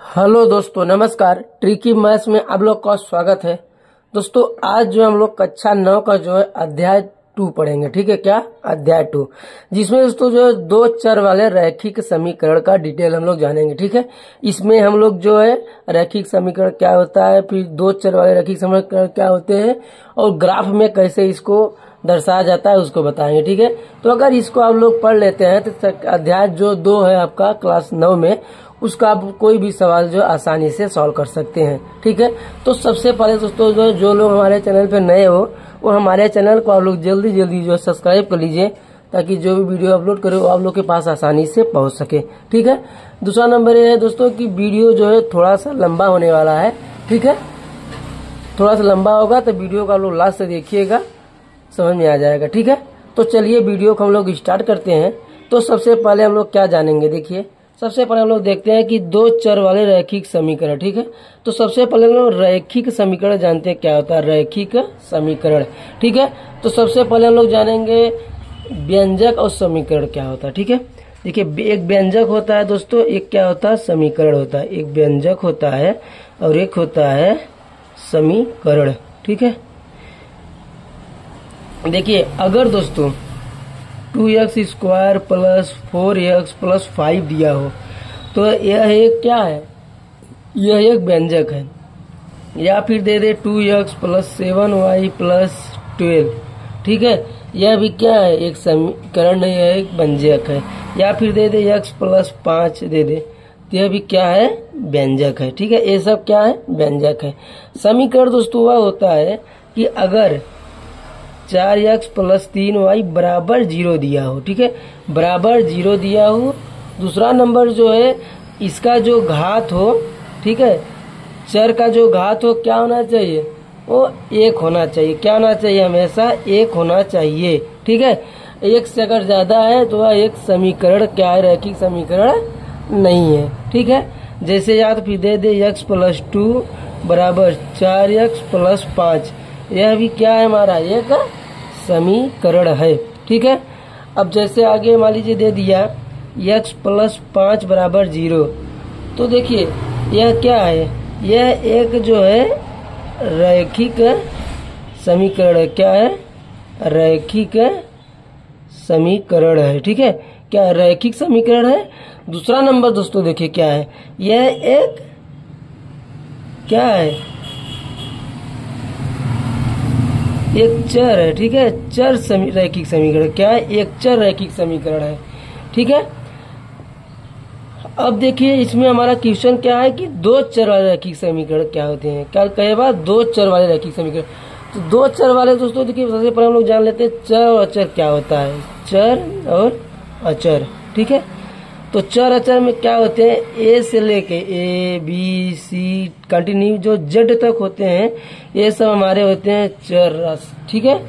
Hello दोस्तों, नमस्कार। Tricky maths में आप लोग का स्वागत है। दोस्तों, आज जो हम लोग कक्षा 9 का जो है अध्याय 2 पढ़ेंगे। ठीक है, क्या अध्याय 2, जिसमें दोस्तों जो दो चर वाले रैखिक समीकरण का डिटेल हम लोग जानेंगे। ठीक है, इसमें हम लोग जो है रैखिक समीकरण क्या होता है, फिर दो चर वाले रैखिक समीकरण क्या होते हैं और ग्राफ में कैसे इसको दर्शाया जाता है उसको बताएंगे। ठीक है, तो अगर इसको आप लोग पढ़ लेते हैं तो अध्याय जो 2 है आपका क्लास 9 में, उसका आप कोई भी सवाल जो आसानी से सॉल्व कर सकते हैं। ठीक है, तो सबसे पहले दोस्तों जो लोग हमारे चैनल पे नए हो वो हमारे चैनल को आप लोग जल्दी जो सब्सक्राइब कर लीजिए, ताकि जो भी वीडियो अपलोड करे वो आप लोग के पास आसानी से पहुंच सके। ठीक है, दूसरा नंबर ये है दोस्तों कि वीडियो जो है थोड़ा सा लंबा होने वाला है। ठीक है, थोड़ा सा लंबा होगा तो वीडियो को आप लोग लास्ट से देखिएगा, समझ में आ जाएगा। ठीक है, तो चलिए वीडियो को हम लोग स्टार्ट करते हैं। तो सबसे पहले हम लोग क्या जानेंगे, देखिए सबसे पहले हम लोग देखते हैं कि दो चर वाले रैखिक समीकरण। ठीक है, तो सबसे पहले हम लोग रैखिक समीकरण जानते हैं क्या होता है, रैखिक समीकरण। ठीक है, तो सबसे पहले हम लोग जानेंगे व्यंजक और समीकरण क्या होता है। ठीक है, देखिए एक व्यंजक होता है दोस्तों, एक क्या होता है समीकरण होता है। एक व्यंजक होता है और एक होता है समीकरण। ठीक है, देखिए अगर दोस्तों 2x² प्लस 4x प्लस 5 दिया हो तो यह एक क्या है, यह एक व्यंजक है। या फिर दे दे 2x प्लस 7y प्लस 12। ठीक है, यह भी क्या है, एक समीकरण है, यह एक व्यंजक है। या फिर दे दे x प्लस 5 दे दे, तो यह भी क्या है, व्यंजक है। ठीक है, ये सब क्या है, व्यंजक है। समीकरण दोस्तों वह होता है कि अगर 4x प्लस 3y बराबर 0 दिया हो। ठीक है, बराबर 0 दिया हो। दूसरा नंबर जो है इसका जो घात हो, ठीक है, चर का जो घात हो क्या होना चाहिए, वो 1 होना चाहिए। क्या होना चाहिए, हमेशा 1 होना चाहिए। ठीक है, 1 से अगर ज्यादा है तो वह एक समीकरण क्या है, रैखिक समीकरण नहीं है। ठीक है, जैसे याद फिर दे दे x प्लस 2 बराबर 4x प्लस 5, यह भी क्या है, हमारा एक समीकरण है। ठीक है, अब जैसे आगे मान लीजिए दे दिया x प्लस 5 बराबर 0, तो देखिए यह क्या है, यह एक जो है रैखिक समीकरण है। क्या है, रैखिक समीकरण है। ठीक है, क्या रैखिक समीकरण है। दूसरा नंबर दोस्तों देखिए क्या है, यह एक क्या है, एक चर है। ठीक है, चर रैखिक समीकरण क्या है, एक चर रैखिक समीकरण है। ठीक है, अब देखिए इसमें हमारा क्वेश्चन क्या है कि दो चर वाले रैखिक समीकरण क्या होते हैं। क्या कहे बात, दो चर वाले रैखिक समीकरण। तो दो चर वाले दोस्तों देखिए सबसे पहले हम लोग जान लेते हैं चर और अचर क्या होता है, चर और अचर। ठीक है, तो चर अचर में क्या होते हैं, ए से लेके A B C कंटिन्यू जो Z तक होते हैं, ये सब हमारे होते हैं चर। ठीक है,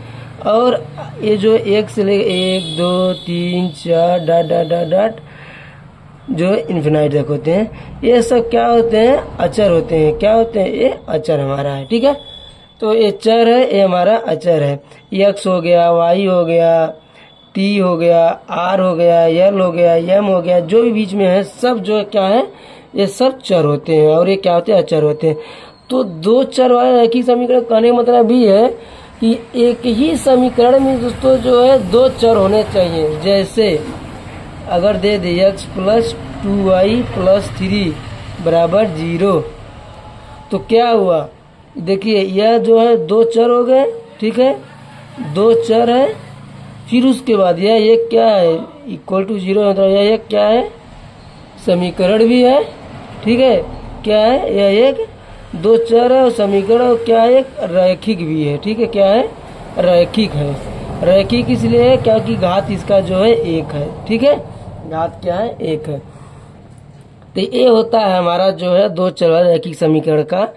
और ये जो 1 से लेके 1 2 3 4 डॉट डॉट डॉट डॉट जो इन्फिनाइट तक होते हैं, ये सब क्या होते हैं, अचर होते हैं। क्या होते हैं, ये अचर हमारा है। ठीक है, तो ये चर है, ये हमारा अचर है। x हो गया, y हो गया, t हो गया, r हो गया, l हो गया, m हो गया, जो भी बीच में है सब जो क्या है, ये सब चर होते हैं और ये क्या होते हैं, अचर होते हैं। तो दो चर वाले रैखिक समीकरण कहने का मतलब भी है कि एक ही समीकरण में दोस्तों जो है दो चर होने चाहिए। जैसे अगर दे दे x प्लस 2y प्लस 3 बराबर 0, तो क्या हुआ, देखिए यह जो है दो चर हो गए। ठीक है, दो चर है, फिर उसके बाद यह एक क्या है, इक्वल टू 0, मतलब यह एक क्या है, समीकरण भी है। ठीक है, क्या है, यह एक दो चर है और समीकरण, और क्या है, एक रैखिक भी है। ठीक है, क्या है, रैखिक है। रैखिक इसलिए है क्योंकि घात इसका जो है 1 है। ठीक है, घात क्या है, 1 है। तो ये होता है हमारा जो है दो चर वाले रैखिक समीकरण का।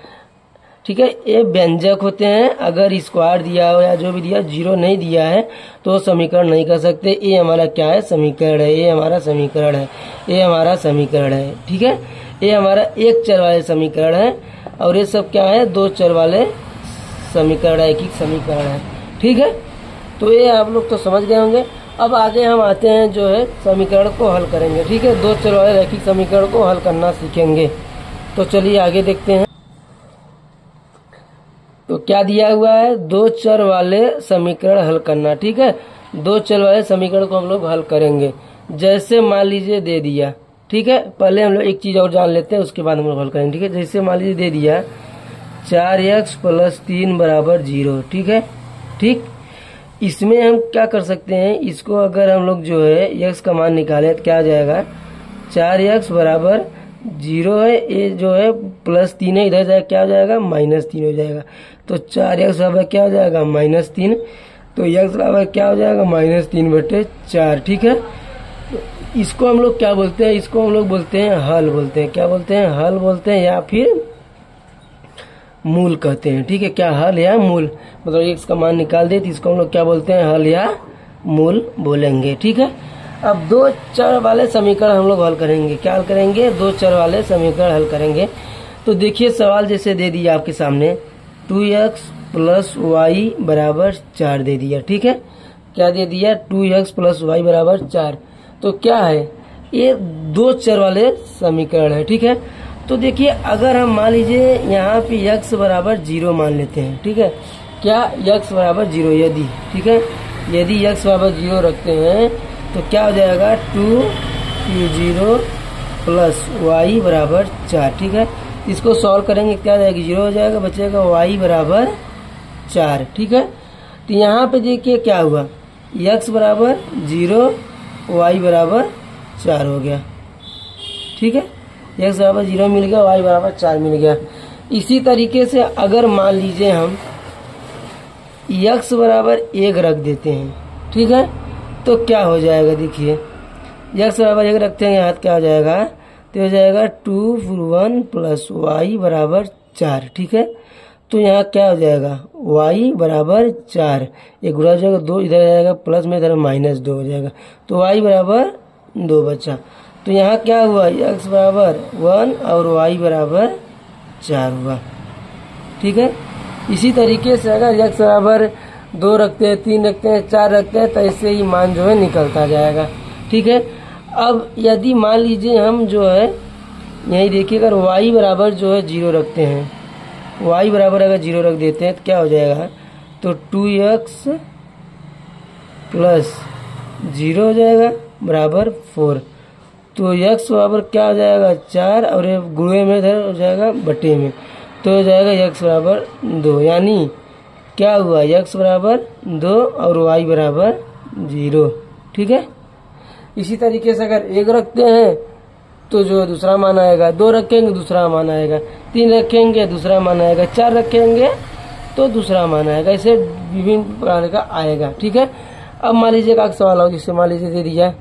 ठीक है, ये व्यंजक होते हैं। अगर स्क्वायर दिया हो या जो भी दिया, 0 नहीं दिया है तो समीकरण नहीं कर सकते। ये हमारा क्या है, समीकरण है, ये हमारा समीकरण है, ये हमारा समीकरण है। ठीक है, ये हमारा एक चर वाले समीकरण है और ये सब क्या है, दो चर वाले समीकरण, रैखिक समीकरण है। ठीक है, तो ये आप लोग तो समझ गए होंगे। अब आगे हम आते हैं जो है समीकरण को हल करेंगे। ठीक है, दो चर वाले रैखिक समीकरण को हल करना सीखेंगे। तो चलिए आगे देखते हैं। तो क्या दिया हुआ है, दो चर वाले समीकरण हल करना। ठीक है, दो चर वाले समीकरण को हम लोग हल करेंगे। जैसे मान लीजिए दे दिया, ठीक है, पहले हम लोग एक चीज और जान लेते हैं, उसके बाद हम लोग हल करेंगे। ठीक है, जैसे मान लीजिए दे दिया 4x + 3 = 0। ठीक है, ठीक, इसमें हम क्या कर सकते हैं, इसको अगर हम लोग जो है x का मान निकालें तो क्या आ जाएगा, 4x = 0 है, ये जो है +3 है, इधर जाएगा क्या हो जाएगा, -3 हो जाएगा। तो 4x बराबर क्या हो जाएगा, -3। तो x बराबर क्या हो जाएगा, -3/4। ठीक है, तो इसको हम लोग क्या बोलते हैं, इसको हम लोग बोलते हैं हल बोलते हैं। क्या बोलते हैं, हल बोलते हैं या फिर मूल कहते हैं। ठीक है, क्या हल या मूल, मतलब x का मान निकाल दे तो इसको हम लोग क्या बोलते हैं, हल या मूल बोलेंगे। ठीक है, अब दो चर वाले समीकरण हम लोग हल करेंगे। क्या हल करेंगे, दो चर वाले समीकरण हल करेंगे। तो देखिए सवाल जैसे दे दिया आपके सामने, 2x + y = 4 दे दिया। ठीक है, क्या दे दिया, 2x + y = 4। तो क्या है, ये दो चर वाले समीकरण है। ठीक है, तो देखिए अगर हम मान लीजिए यहाँ पे x = 0 मान लेते हैं। ठीक है, क्या x = 0 यदि, ठीक है, यदि x = 0 रखते हैं तो क्या हो जाएगा, 2 + y = 4। ठीक है, इसको सॉल्व करेंगे क्या जाएगा, 0 हो जाएगा, बचेगा y = 4। ठीक है, तो यहाँ पे देखिए क्या हुआ, x = 0 y = 4 हो गया। ठीक है, x = 0 मिल गया, y = 4 मिल गया। इसी तरीके से अगर मान लीजिए हम x = 1 रख देते हैं, ठीक है, तो क्या हो जाएगा, देखिए x = 1 रखते हैं यहाँ, क्या हो जाएगा, तो हो जाएगा 2 × 1 + y = 4। ठीक है, तो यहाँ क्या हो जाएगा, y = 4, एक गुणा हो जाएगा 2, इधर जाएगा प्लस में, इधर -2 हो जाएगा, तो y = 2 बचा। तो यहाँ क्या हुआ, x = 1 और y = 4 हुआ। ठीक है, इसी तरीके से अगर x = 2 रखते हैं, 3 रखते हैं, 4 रखते हैं, तो ऐसे ही मान जो है निकलता जाएगा। ठीक है, अब यदि मान लीजिए हम जो है यही देखिए, अगर y = जो है 0 रखते हैं, y = अगर 0 रख देते हैं तो क्या हो जाएगा, तो 2x + 0 हो जाएगा = 4। तो x बराबर क्या हो जाएगा, 4, और ये गुणे में इधर हो जाएगा बटे में, तो हो जाएगा x = 2। यानी क्या हुआ, x = 2 और y = 0। ठीक है, इसी तरीके से अगर 1 रखते हैं तो जो दूसरा मान आएगा, 2 रखेंगे दूसरा मान आएगा, 3 रखेंगे दूसरा मान आएगा, 4 रखेंगे तो दूसरा मान आएगा, ऐसे विभिन्न प्रकार का आएगा। ठीक है, अब मान लीजिए एक सवाल हो, जिससे मान लीजिए दे दिया,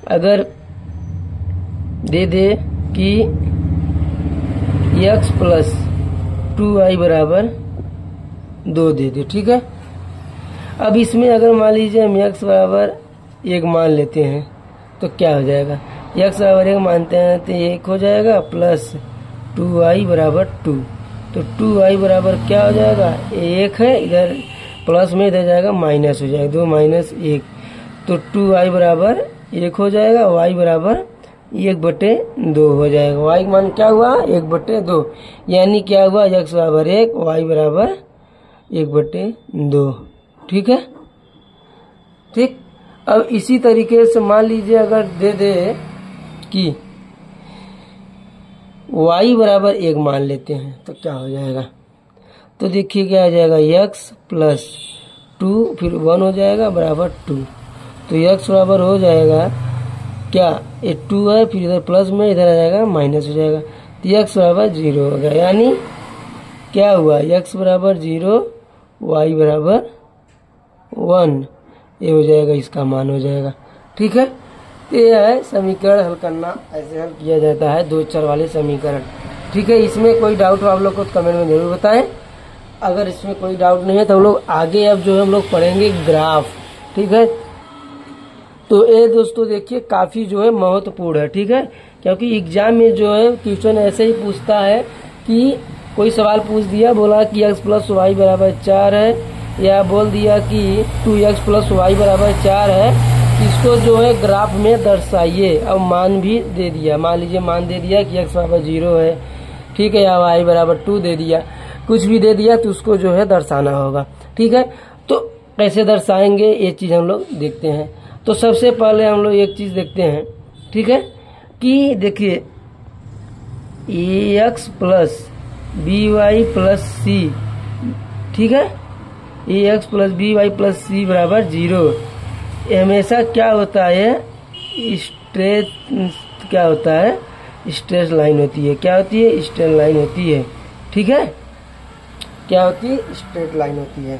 अगर दे दे कि x + 2y = 2 दे दे। ठीक है, अब इसमें अगर मान लीजिए हम x = 1 मान लेते हैं तो क्या हो जाएगा, x = 1 मानते हैं तो 1 हो जाएगा, प्लस 2y = 2। तो 2y बराबर क्या हो जाएगा, 1 है, इधर प्लस में इधर जाएगा माइनस हो जाएगा, 2 - 1, तो 2y = 1 हो जाएगा, y = 1/2 हो जाएगा। y का मान क्या हुआ, 1/2, यानी क्या हुआ, x = 1, y = 1/2। ठीक है, ठीक। अब इसी तरीके से मान लीजिए अगर दे दे कि y = 1 मान लेते हैं तो क्या हो जाएगा, तो देखिए क्या आ जाएगा, x + 2 फिर 1 हो जाएगा = 2। तो x बराबर हो जाएगा क्या, ये 2 है, फिर इधर प्लस में इधर आ जाएगा माइनस हो जाएगा, तो x = 0 हो गया। यानी क्या हुआ, x = 0, y = 1, ये हो जाएगा, इसका मान हो जाएगा। ठीक है, तो ये है समीकरण हल करना, ऐसे हल किया जाता है दो चर वाले समीकरण। ठीक है, इसमें कोई डाउट हो आप लोग को तो कमेंट में जरूर बताएं। अगर इसमें कोई डाउट नहीं है तो हम लोग आगे अब जो है हम लोग पढ़ेंगे ग्राफ। ठीक है, तो ये दोस्तों देखिए काफी जो है महत्वपूर्ण है। ठीक है, क्योंकि एग्जाम में जो है क्वेश्चन ऐसे ही पूछता है कि कोई सवाल पूछ दिया, बोला कि x + y = 4 है, या बोल दिया कि 2x + y = 4 है, इसको जो है ग्राफ में दर्शाइए। अब मान भी दे दिया, मान लीजिए मान दे दिया कि x = 0 है, ठीक है, या y बराबर 2 दे दिया, कुछ भी दे दिया तो उसको जो है दर्शाना होगा। ठीक है, तो कैसे दर्शाएंगे ये चीज़ हम लोग देखते हैं। तो सबसे पहले हम लोग एक चीज़ देखते हैं, ठीक है, कि देखिए ax प्लस by प्लस सी, ठीक है, ax प्लस by प्लस सी बराबर 0। हमेशा क्या होता है, स्ट्रेट क्या होता है, स्ट्रेट लाइन होती है। क्या होती है, स्ट्रेट लाइन होती है। ठीक है, क्या होती है, स्ट्रेट लाइन होती है।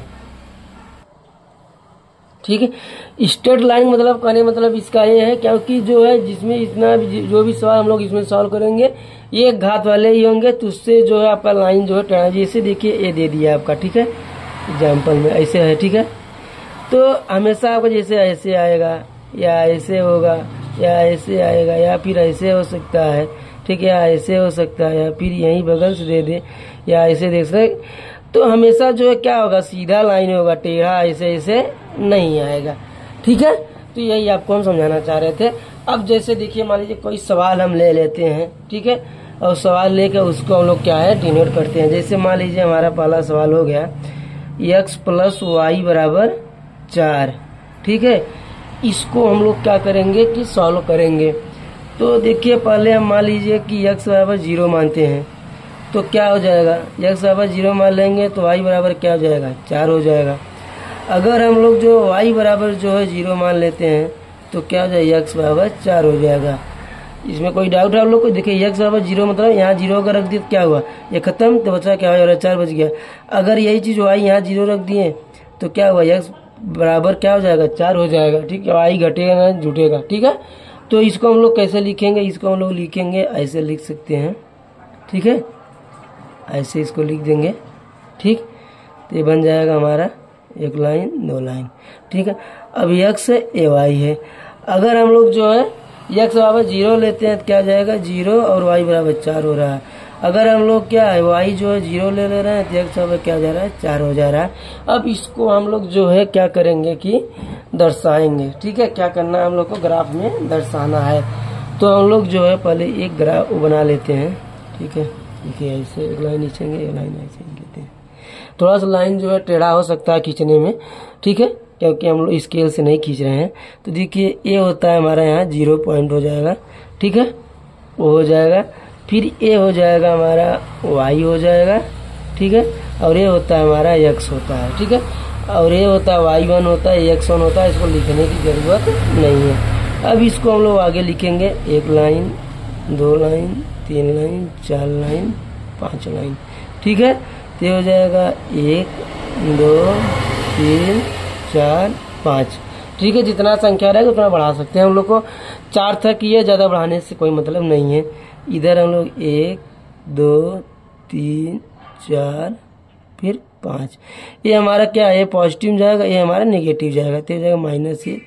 ठीक है, स्ट्रेट लाइन मतलब कहने मतलब इसका ये है, क्योंकि जो है जिसमें इतना भी जो भी सवाल हम लोग इसमें सॉल्व करेंगे ये घात वाले ही होंगे, तो उससे जो है आपका लाइन जो है टेढ़ा, जैसे देखिए ये दे दिया आपका, ठीक है, एग्जाम्पल में ऐसे है। ठीक है, तो हमेशा आपको जैसे ऐसे आएगा या ऐसे होगा या ऐसे आएगा या फिर ऐसे हो सकता है, ठीक है, या ऐसे हो सकता है या फिर यहीं बगल से दे दे या ऐसे देख सकते। तो हमेशा जो है क्या होगा, सीधा लाइन होगा, टेढ़ा ऐसे ऐसे नहीं आएगा। ठीक है, तो यही आपको हम समझाना चाह रहे थे। अब जैसे देखिए मान लीजिए कोई सवाल हम ले लेते हैं, ठीक है, और सवाल लेकर उसको हम लोग क्या है डिनोट करते हैं। जैसे मान लीजिए हमारा पहला सवाल हो गया x प्लस वाई बराबर 4। ठीक है, इसको हम लोग क्या करेंगे कि सॉल्व करेंगे। तो देखिए पहले हम मान लीजिए कि x बराबर 0 मानते हैं, तो क्या हो जाएगा, x बराबर 0 मान लेंगे तो y बराबर क्या हो जाएगा, 4 हो जाएगा। अगर हम लोग जो y बराबर जो है 0 मान लेते हैं तो क्या हो जाएगा, x बराबर 4 हो जाएगा। इसमें कोई डाउट है आप लोग को। देखिए x बराबर 0 मतलब यहाँ 0 का रख दिए तो क्या हुआ, ये खत्म, तो बचा क्या हो जाएगा, 4 बच गया। अगर यही चीज़ y यहाँ 0 रख दिए तो क्या हुआ, x बराबर क्या हो जाएगा, 4 हो जाएगा। ठीक है, y घटेगा ना जुटेगा। ठीक है, तो इसको हम लोग कैसे लिखेंगे, इसको हम लोग लिखेंगे ऐसे लिख सकते हैं। ठीक है, ऐसे इसको लिख देंगे। ठीक, तो ये बन जाएगा हमारा एक लाइन दो लाइन। ठीक है, अब x ए वाई है। अगर हम लोग जो है x बराबर 0 लेते हैं तो क्या जाएगा, 0 और y बराबर 4 हो रहा है। अगर हम लोग क्या है y जो है 0 ले रहे हैं तो x बराबर क्या जा रहा है, 4 हो जा रहा है। अब इसको हम लोग जो है क्या करेंगे कि दर्शाएंगे। ठीक है, क्या करना है हम लोग को, ग्राफ में दर्शाना है। तो हम लोग जो है पहले एक ग्राफ बना लेते हैं। ठीक है, देखिए ऐसे एक लाइन खींचेंगे, एक लाइन ऐसे लेते हैं। थोड़ा सा लाइन जो है टेढ़ा हो सकता है खींचने में, ठीक है, क्योंकि हम लोग स्केल से नहीं खींच रहे हैं। तो देखिए ये होता है हमारा यहाँ 0 पॉइंट हो जाएगा। ठीक है, वो हो जाएगा। फिर ये हो जाएगा हमारा y हो जाएगा। ठीक है, और ये होता है हमारा x होता है। ठीक है, और ये होता है y1 होता है, x1 होता है। इसको लिखने की जरूरत नहीं है। अब इसको हम लोग आगे लिखेंगे, एक लाइन, दो लाइन, 3 लाइन, 4 लाइन, 5 लाइन। ठीक है, तो हो जाएगा 1 2 3 4 5। ठीक है, जितना संख्या रहेगा उतना बढ़ा सकते हैं हम लोग को। 4 तक ये ज़्यादा बढ़ाने से कोई मतलब नहीं है। इधर हम लोग 1 2 3 4 फिर 5। ये हमारा क्या है, पॉजिटिव जाएगा, ये हमारा नेगेटिव जाएगा। तो जाएगा -1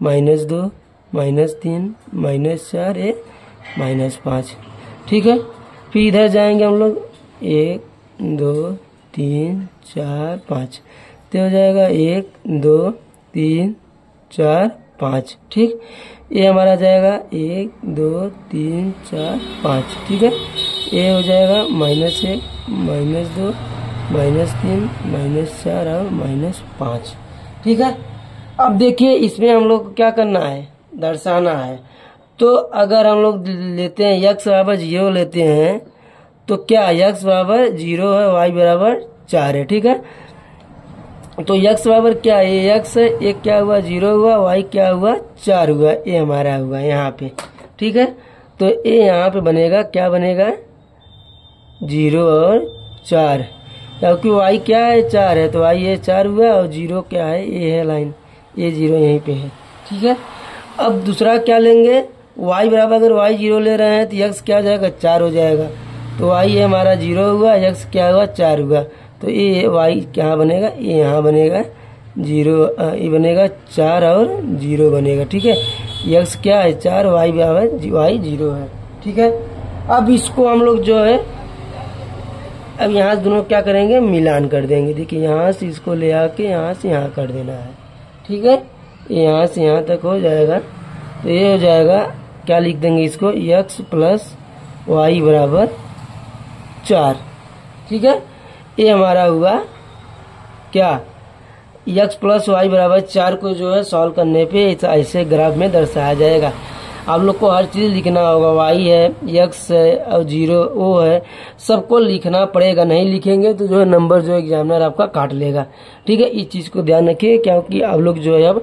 -2 -3 -4 ये -5। ठीक है, फिर इधर जाएंगे हम लोग 1 2 3 4 5। तो हो जाएगा 1 2 3 4 5। ठीक, ये हमारा जाएगा 1 2 3 4 5। ठीक है, ये हो जाएगा -1 -2 -3 -4 और -5। ठीक है, अब देखिए इसमें हम लोग को क्या करना है, दर्शाना है। तो अगर हम लोग लेते हैं x बराबर 0 लेते हैं तो क्या x बराबर 0 है, y बराबर 4 है। ठीक है, तो x बराबर क्या है, x है, एक क्या हुआ 0 हुआ, y क्या हुआ 4 हुआ, ये हमारा हुआ यहाँ पे। ठीक है, तो ये यहाँ पे बनेगा, क्या बनेगा 0 और 4, क्योंकि y क्या है 4 है, तो y ये 4 हुआ और 0 क्या है, ये है लाइन, ये 0 यहीं पे है। ठीक है, अब दूसरा क्या लेंगे, y बराबर अगर y 0 ले रहे हैं तो x क्या हो जाएगा, 4 हो जाएगा। तो y ये हमारा 0 हुआ, x क्या हुआ 4 हुआ, तो ये y क्या बनेगा, ये यहाँ बनेगा 0, ये बनेगा 4 और 0 बनेगा। ठीक है, x क्या है 4, y बराबर y 0 है। ठीक है, अब इसको हम लोग जो है अब यहाँ से दोनों क्या करेंगे, मिलान कर देंगे। देखिए यहाँ से इसको ले आके यहाँ से यहाँ कर देना है। ठीक है, यहाँ से यहाँ तक हो जाएगा। तो ये हो जाएगा, क्या लिख देंगे इसको, x प्लस वाई बराबर 4। ठीक है, ये हमारा हुआ क्या, x प्लस वाई बराबर 4 को जो है सॉल्व करने पे ऐसे ग्राफ में दर्शाया जाएगा। आप लोग को हर चीज़ लिखना होगा, y है, x है और 0 o है, सबको लिखना पड़ेगा। नहीं लिखेंगे तो जो है नंबर जो एग्जामिनर आपका काट लेगा। ठीक है, इस चीज़ को ध्यान रखिए, क्योंकि आप लोग जो है अब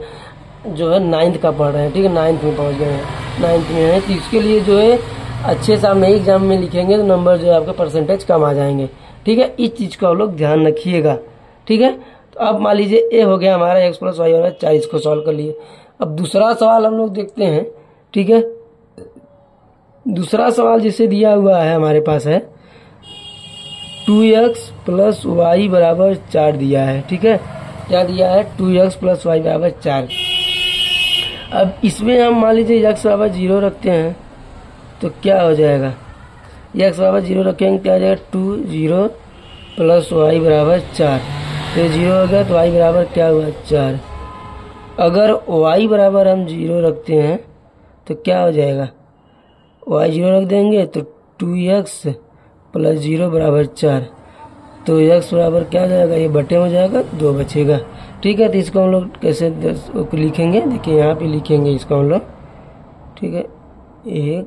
जो है 9th का पढ़ रहे हैं। ठीक है, 9th में पहुँच गए हैं, 9th में है, तो इसके लिए जो है अच्छे से आप नई एग्जाम में लिखेंगे तो नंबर जो है आपका परसेंटेज कम आ जाएंगे। ठीक है, इस चीज़ को आप लोग ध्यान रखिएगा। ठीक है, तो अब मान लीजिए ए हो गया हमारा x प्लस वाई बराबर 4, इसको सॉल्व कर लिए। अब दूसरा सवाल हम लोग देखते हैं। ठीक है, दूसरा सवाल जिसे दिया हुआ है हमारे पास है 2x प्लस वाई बराबर 4 दिया है। ठीक है, क्या दिया है, 2x प्लस वाई बराबर 4। अब इसमें हम मान लीजिए x बराबर 0 रखते हैं तो क्या हो जाएगा, x बराबर 0 रखेंगे क्या हो जाएगा, 2 0 प्लस वाई बराबर 4। तो 0 हो गया तो y बराबर क्या हुआ, 4। अगर y बराबर हम 0 रखते हैं तो क्या हो जाएगा, y 0 रख देंगे तो 2x प्लस 0 बराबर 4। तो x बराबर क्या हो जाएगा, ये बटे हो जाएगा, 2 बचेगा। ठीक है, तो इसको हम लोग कैसे लिखेंगे, देखिए यहाँ पे लिखेंगे इसको हम लोग। ठीक है, 1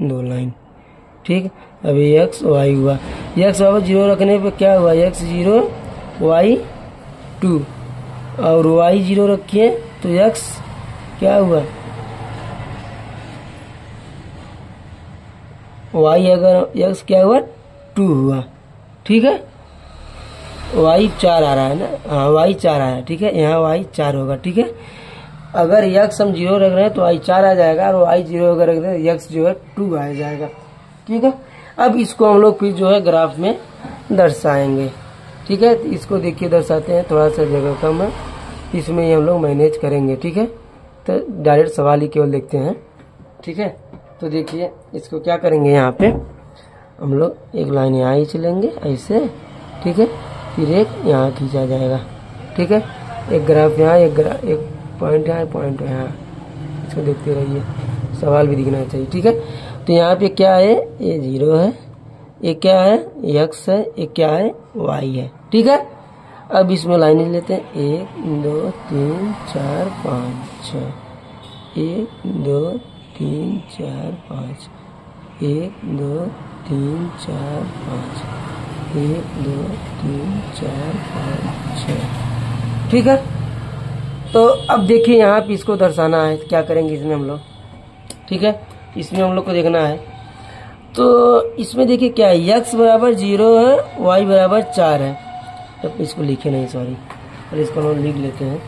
2 लाइन। ठीक, अभी x y हुआ, x बराबर 0 रखने पे क्या हुआ, x 0 y 2 और y 0 रखिए तो x क्या हुआ, y अगर x क्या हुआ 2 हुआ। ठीक है, y 4 आ रहा है ना, हाँ y 4 आया। ठीक है, यहाँ y 4 होगा। ठीक है, अगर x हम 0 रख रहे हैं तो y 4 आ जाएगा और y 0 अगर रख रहे हैं x जो है 2 आ जाएगा। ठीक है, अब इसको हम लोग फिर जो है ग्राफ में दर्शाएंगे। ठीक है, तो इसको देखिए दर्शाते हैं, थोड़ा सा जगह कम है, इसमें ही हम लोग मैनेज करेंगे। ठीक है, तो डायरेक्ट सवाल ही केवल देखते हैं। ठीक है, तो देखिए इसको क्या करेंगे, यहाँ पे हम लोग एक लाइन यहाँ ही चलेंगे ऐसे। ठीक है, फिर एक यहाँ खींचा जाएगा। ठीक है, एक ग्राफ यहाँ, एक पॉइंट यहाँ, पॉइंट यहाँ, इसको देखते रहिए, सवाल भी दिखना चाहिए। ठीक है, तो यहाँ पे क्या है, ये 0 है, ये क्या है, x है, ये क्या है, y है। ठीक है, अब इसमें लाइनें लेते हैं, 1 2 3 4 5 6, 1 2 3 4 5, 1 2 3 4 5, 1 2 3 4 5 6। ठीक है, तो अब देखिए यहाँ पे इसको दर्शाना है, तो क्या करेंगे इसमें हम लोग। ठीक है, इसमें हम लोग को देखना है, तो इसमें देखिए क्या है, x बराबर 0 है, y बराबर 4 है। तो इसको लिखे नहीं, सॉरी, और इसको हम लिख लेते हैं,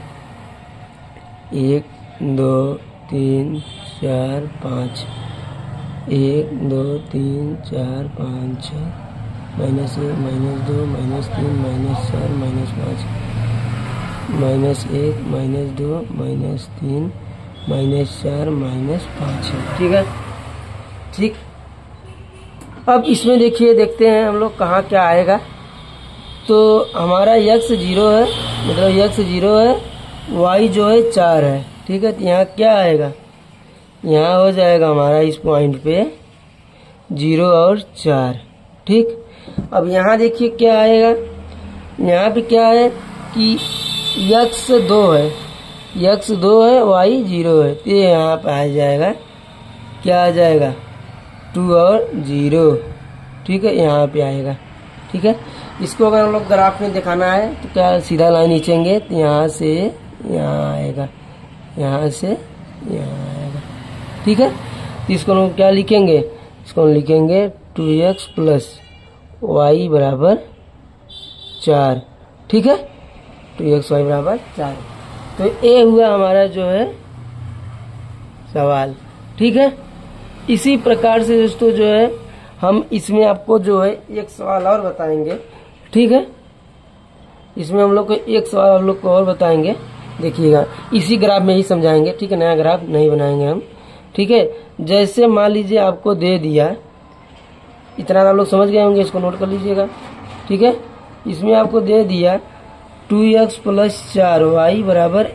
1 2 3 4 5, 1 2 3 4 5 6, -1 -2 -3 -4 -5, -1 -2 -3 -4 -5 है। ठीक है, ठीक, अब इसमें देखिए देखते हैं हम लोग कहाँ क्या आएगा। तो हमारा x 0 है, मतलब x 0 है, y जो है 4 है। ठीक है, तो यहाँ क्या आएगा, यहाँ हो जाएगा हमारा इस पॉइंट पे 0 और 4। ठीक, अब यहाँ देखिए क्या आएगा, यहाँ पे क्या है कि x 2 है, x 2 है, y 0 है, तो यहाँ पे आ जाएगा, क्या आ जाएगा, 2 और 0। ठीक है, यहाँ पे आएगा। ठीक है, इसको अगर हम लोग ग्राफ में दिखाना है तो क्या, सीधा लाइन खींचेंगे तो यहाँ से यहाँ आएगा, यहाँ से यहाँ आएगा। ठीक है, तो इसको हम क्या लिखेंगे, इसको हम लिखेंगे 2x प्लस वाई बराबर 4। ठीक है, 2x वाई बराबर 4। तो ये हुआ हमारा जो है सवाल। ठीक है, इसी प्रकार से दोस्तों जो है हम इसमें आपको जो है एक सवाल और बताएंगे। ठीक है, इसमें हम लोग को एक सवाल हम लोग को और बताएंगे, देखिएगा इसी ग्राफ में ही समझाएंगे। ठीक है, नया ग्राफ नहीं बनाएंगे हम। ठीक है, जैसे मान लीजिए आपको दे दिया, इतना आप लोग समझ गए होंगे, इसको नोट कर लीजिएगा। ठीक है, इसमें आपको दे दिया 2x प्लस 4y बराबर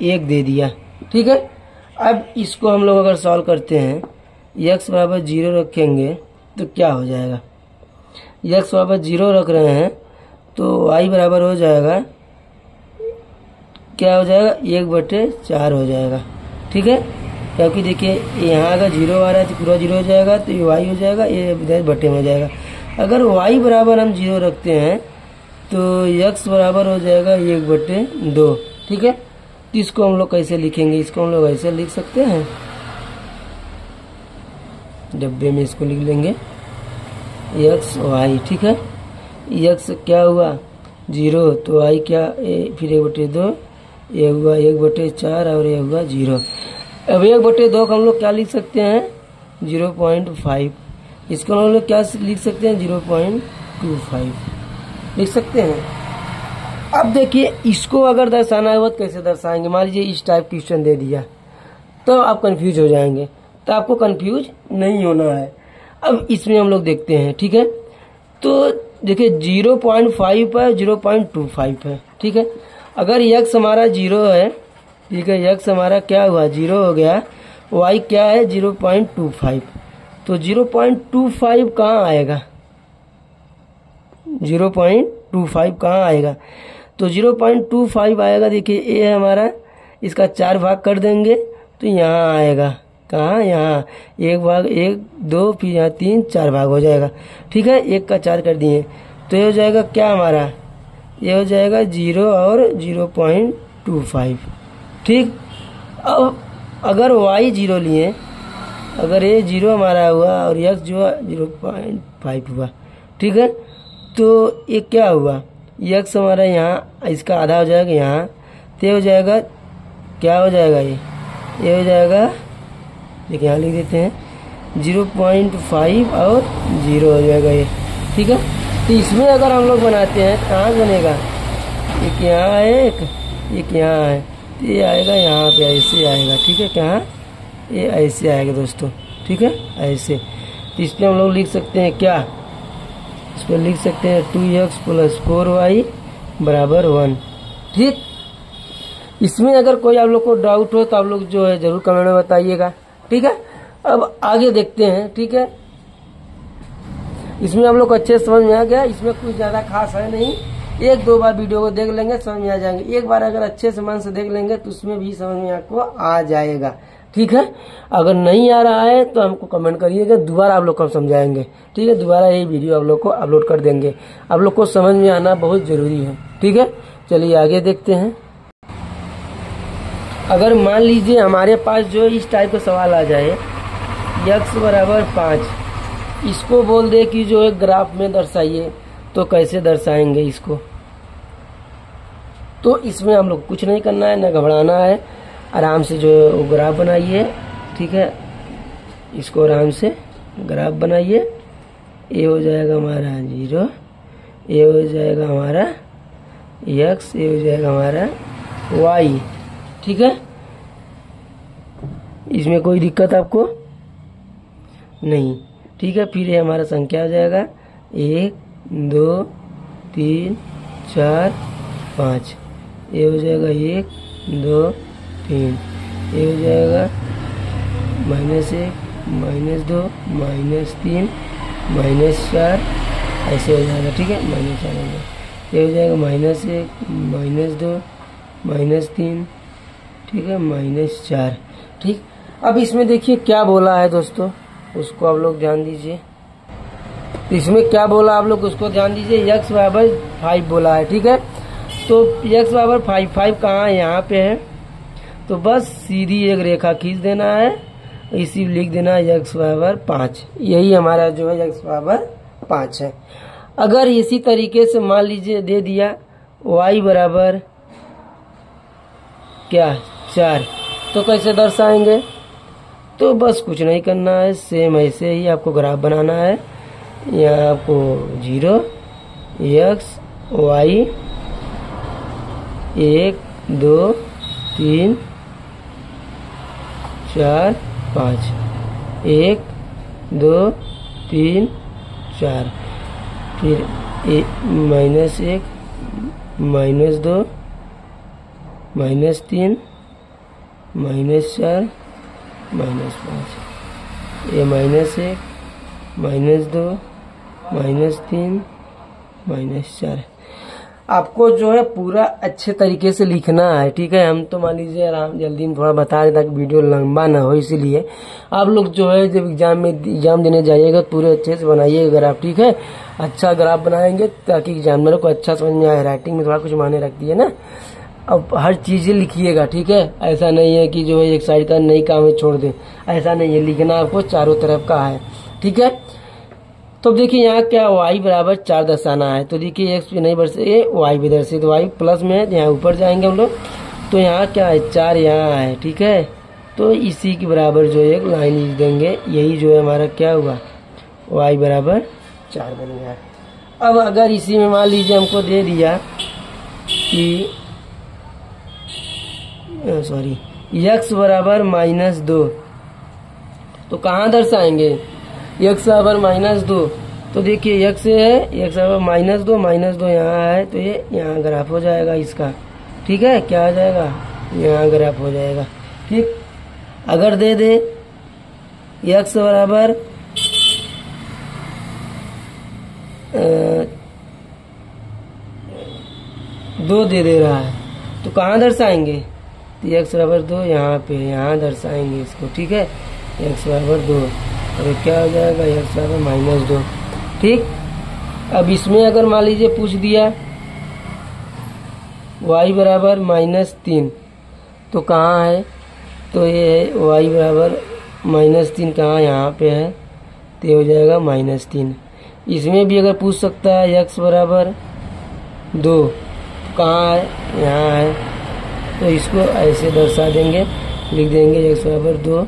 1 दे दिया। ठीक है, अब इसको हम लोग अगर सॉल्व करते हैं, x बराबर 0 रखेंगे तो क्या हो जाएगा, यक्स बराबर 0 रख रहे हैं तो वाई बराबर हो जाएगा, क्या हो जाएगा, 1/4 हो जाएगा। ठीक है, क्योंकि देखिए यहाँ अगर 0 आ रहा है तो पूरा 0 हो जाएगा, तो ये वाई हो जाएगा, ये बटे में हो जाएगा। अगर वाई बराबर हम 0 रखते हैं तो यक्स बराबर हो जाएगा 1/2। ठीक है, तो इसको हम लोग कैसे लिखेंगे, इसको हम लोग ऐसे लिख सकते हैं, डब्बे में इसको लिख लेंगे यक्स वाई। ठीक है, यक्स क्या हुआ 0, तो वाई क्या फिर 1/2, ये हुआ 1/4 और ये हुआ 0। अब 1/2 को हम लोग क्या लिख सकते हैं, 0.5। इसको हम लोग क्या लिख सकते हैं, 0.25 लिख सकते हैं। अब देखिए इसको अगर दर्शाना है तो कैसे दर्शाएंगे। मान लीजिए इस टाइप क्वेश्चन दे दिया तो आप कंफ्यूज हो जाएंगे, तो आपको कंफ्यूज नहीं होना है। अब इसमें हम लोग देखते हैं। ठीक है, तो देखिए 0.5 पर 0.25 है। ठीक है, अगर यक्स हमारा 0 है, ठीक है, यक्स हमारा क्या हुआ 0 हो गया, वाई क्या है 0.25, तो 0.25 कहाँ आएगा, 0.25 कहाँ आएगा, तो 0.25 आएगा। देखिए ये है हमारा, इसका 4 भाग कर देंगे तो यहाँ आएगा, कहाँ, यहाँ 1 भाग 1 2 फिर यहाँ 3 4 भाग हो जाएगा। ठीक है, 1 का 4 कर दिए तो ये हो जाएगा क्या हमारा, ये हो जाएगा 0 और 0.25। ठीक, अब अगर y 0 लिए, अगर ये 0 हमारा हुआ और x जो 0.5 हुआ, ठीक है, तो ये क्या हुआ, x हमारा यहाँ इसका आधा हो जाएगा यहाँ, तो हो जाएगा क्या हो जाएगा, ये हो जाएगा, देखिए यहाँ लिख देते हैं 0.5 और 0 हो जाएगा ये। ठीक है, तो इसमें अगर हम लोग बनाते हैं कहाँ बनेगा, एक यहाँ है एक यहाँ है, तो ये आएगा यहाँ पे ऐसे आएगा। ठीक है, कहाँ, ये ऐसे आएगा दोस्तों। ठीक है, ऐसे, तो इस पर हम लोग लिख सकते हैं क्या, इस पर लिख सकते हैं 2x + 4y = 1। ठीक, इसमें अगर कोई आप लोग को डाउट हो तो आप लोग जो है जरूर कमेंट में बताइएगा। ठीक है, अब आगे देखते हैं। ठीक है, इसमें हम लोग को अच्छे समझ में आ गया, इसमें कुछ ज़्यादा खास है नहीं, 1-2 बार वीडियो को देख लेंगे समझ में आ जाएंगे। एक बार अगर अच्छे से मन से देख लेंगे तो उसमें भी समझ में आपको आ जाएगा। ठीक है, अगर नहीं आ रहा है तो हमको कमेंट करिएगा, दोबारा आप लोग को हम समझाएंगे। ठीक है, दोबारा ये वीडियो आप लोग को अपलोड कर देंगे, आप लोग को समझ में आना बहुत जरूरी है। ठीक है, चलिए आगे देखते हैं। अगर मान लीजिए हमारे पास जो इस टाइप का सवाल आ जाए, x = 5, इसको बोल दे कि जो एक ग्राफ में दर्शाइए, तो कैसे दर्शाएंगे इसको। तो इसमें हम लोग कुछ नहीं करना है, ना घबराना है, आराम से जो ग्राफ बनाइए। ठीक है, इसको आराम से ग्राफ बनाइए। ये हो जाएगा हमारा 0, ये हो जाएगा हमारा x, ये हो जाएगा हमारा y। ठीक है, इसमें कोई दिक्कत आपको नहीं। ठीक है, फिर ये हमारा संख्या हो जाएगा 1 2 3 4 5, ये हो जाएगा 1 2 3, ये हो जाएगा -1 -2 -3 -4, ऐसे हो जाएगा। ठीक है, -4 हो जाएगा, ये हो जाएगा -1 -2 -3, ठीक है, -4। ठीक, अब इसमें देखिए क्या बोला है दोस्तों, उसको आप लोग ध्यान दीजिए। इसमें क्या बोला आप लोग उसको ध्यान दीजिए, x = 5 बोला है। ठीक है, तो x = 5 कहाँ, यहाँ पे है, तो बस सीधी एक रेखा खींच देना है, इसी लिख देना है x = 5। यही हमारा जो है x = 5 है। अगर इसी तरीके से मान लीजिए दे दिया y बराबर क्या 4, तो कैसे दर्शाएंगे, तो बस कुछ नहीं करना है, सेम ऐसे ही आपको ग्राफ बनाना है। यहाँ आपको 0 x y 1 2 3 4 5, 1 2 3 4, फिर -1 -2 -3 -4 -5, ये -1 -2 -3 -4। आपको जो है पूरा अच्छे तरीके से लिखना है, ठीक है। हम तो मान लीजिए आराम जल्दी में थोड़ा बता रहे ताकि वीडियो लंबा ना हो, इसीलिए आप लोग जो है जब एग्जाम देने जाइएगा पूरे अच्छे से बनाइएगा ग्राफ, ठीक है। अच्छा ग्राफ बनाएंगे ताकि एग्जामिनर को अच्छा समझ में आए। राइटिंग में थोड़ा कुछ मायने रखती है ना। अब हर चीजें लिखिएगा, ठीक है। ऐसा नहीं है कि जो है एक साइड का नहीं काम है छोड़ दे, ऐसा नहीं है। लिखना आपको चारों तरफ का है, ठीक है। तो देखिए यहाँ क्या y बराबर 4 दर्शाना है। तो देखिए x पे नहीं बरसे y भी दर्शे, तो y प्लस में है, यहाँ ऊपर जाएंगे हम लोग। तो यहाँ क्या है 4 यहाँ है, ठीक है। तो इसी के बराबर जो एक लाइन लिख देंगे, यही जो है हमारा क्या हुआ y बराबर 4 बन गया। अब अगर इसी में मान लीजिए हमको दे दिया कि x बराबर -2, तो कहाँ दर्शाएंगे x बराबर -2। तो देखिए x है, x बराबर -2 यहाँ है, तो ये यहाँ ग्राफ हो जाएगा इसका, ठीक है। क्या आ जाएगा, यहाँ ग्राफ हो जाएगा, ठीक। अगर दे दे x बराबर 2 दे रहा है, तो कहाँ दर्शाएंगे, तो x बराबर 2 यहाँ पे, यहाँ दर्शाएंगे इसको, ठीक है। x बराबर 2 और क्या हो जाएगा x बराबर -2, ठीक। अब इसमें अगर मान लीजिए पूछ दिया y बराबर -3, तो कहाँ है, तो ये है y बराबर -3 कहाँ, यहाँ पे है, तो ये हो जाएगा -3। इसमें भी अगर पूछ सकता है x बराबर 2, कहाँ है, यहाँ है, तो इसको ऐसे दर्शा देंगे, लिख देंगे x बराबर 2,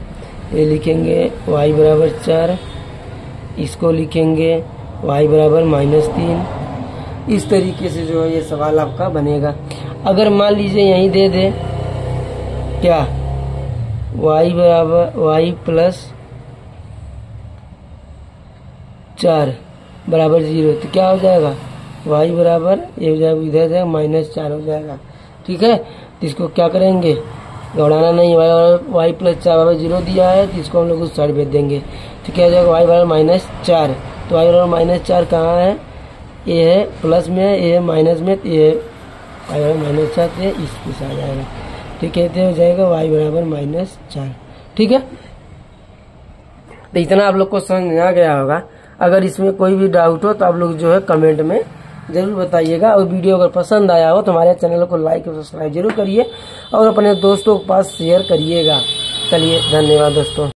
ये लिखेंगे y बराबर 4, इसको लिखेंगे y बराबर -3। इस तरीके से जो है ये सवाल आपका बनेगा। अगर मान लीजिए यहीं दे दे क्या y बराबर y प्लस 4 बराबर 0, तो क्या हो जाएगा y बराबर ये हो जाएगा, इधर जाएगा -4 हो जाएगा, ठीक है। तो इसको क्या करेंगे, दौड़ाना नहीं, y प्लस 4 बराबर 0 दिया है, तो इसको हम लोग उस साइड भेज देंगे, तो क्या हो जाएगा y बराबर -4। तो y बराबर -4 कहाँ है, ये है प्लस में, ये है माइनस में, तो ये y बराबर -4 से इसके साथ आ जाएगा, ठीक है। तो हो जाएगा y बराबर -4, ठीक है। तो इतना आप लोग को समझ में आ गया होगा। अगर इसमें कोई भी डाउट हो तो आप लोग जो है कमेंट में जरूर बताइएगा। और वीडियो अगर पसंद आया हो तो हमारे चैनल को लाइक और सब्सक्राइब जरूर करिए और अपने दोस्तों के पास शेयर करिएगा। चलिए धन्यवाद दोस्तों।